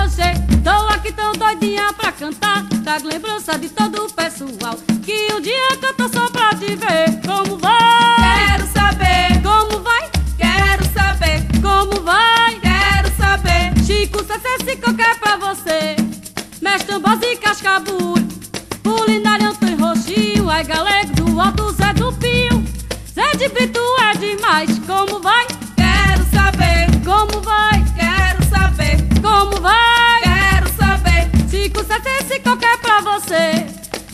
Roger, tô aqui tão doidinha pra cantar. Trago lembrança de todo o pessoal que um dia cantou só pra te ver. Como vai? Quero saber. Como vai? Quero saber. Como vai? Quero saber. Chico, Cessé, qualquer pra você. Mestre Tambores e Cascabulho, Culinária Antônio Roxinho, ai galego do Alto Zé do Pio. Zé de Brito é demais. Como vai? Quero saber. Como vai? Quero saber. Como vai? Quero saber. Chico, Cessé, qualquer pra você.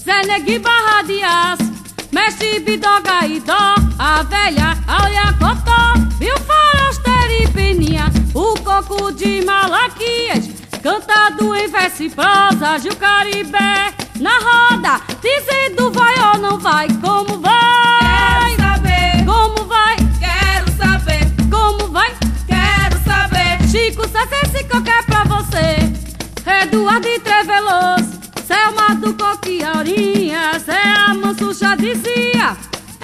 Zé Negui, Barra de Aço, Mestre Bidoga e Dó, a velha Aulia Cotó, viu Farasteira e Peninha, o coco de Malaquias, cantado em verso e prosa, Gil Caribé, na roda, dizendo vai ou não vai. Como vai? Quero saber. Como vai? Quero saber. Como vai? Quero saber. Chico, Cessé, qualquer pra você. Eduardo e Treveloso, Selma do Coco e Aurinha, Zé Amanso já dizia,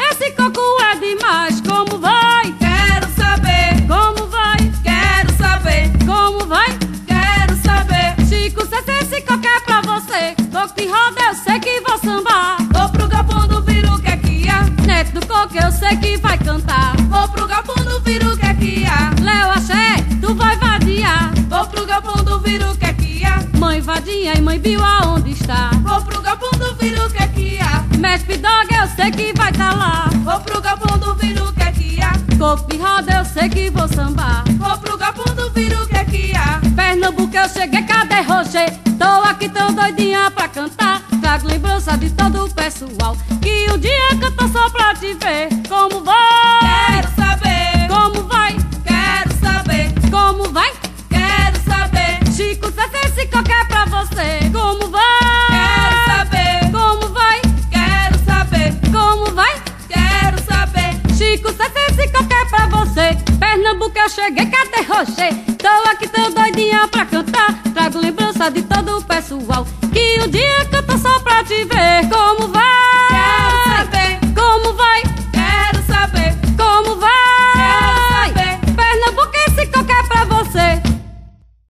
esse coco é demais. Como vai? Quero saber. Como vai? Quero saber. Como vai? Quero saber. Chico, Cessé, qualquer pra você. Coco de roda eu sei que vou sambar. Vou pro galpão do Viruquequia. Neto do Coco eu sei que vai cantar. Vou pro galpão do Viruquequia. Léo Axé, tu vai vadiar. Vou pro galpão do Viruquequia. Mãe Vadinha e mãe Bill aonde está? Vou pro galpão do Viruquequia. Mestre Bidoga eu sei que vai tá lá. Vou pro galpão do Viruquequia. Coco de roda eu sei que vou sambar. Vou pro galpão do Viruquequia. Pernambuco eu cheguei, cadê Roger? Tô aqui tão doidinha pra cantar. Trago lembrança de todo o pessoal que um dia cantou só pra te ver. Como vai? Quero saber. Como vai? Quero saber. Como vai? Quero saber. Chico, Cessé, qualquer pra você. Como vai? Quero saber. Como vai? Quero saber. Como vai? Quero saber. Chico, Cessé, qualquer pra você. Pernambuco eu cheguei, cadê Roger? Tô aqui tão doidinha pra cantar. Trago lembrança de todo o pessoal que um dia cantou só pra te ver.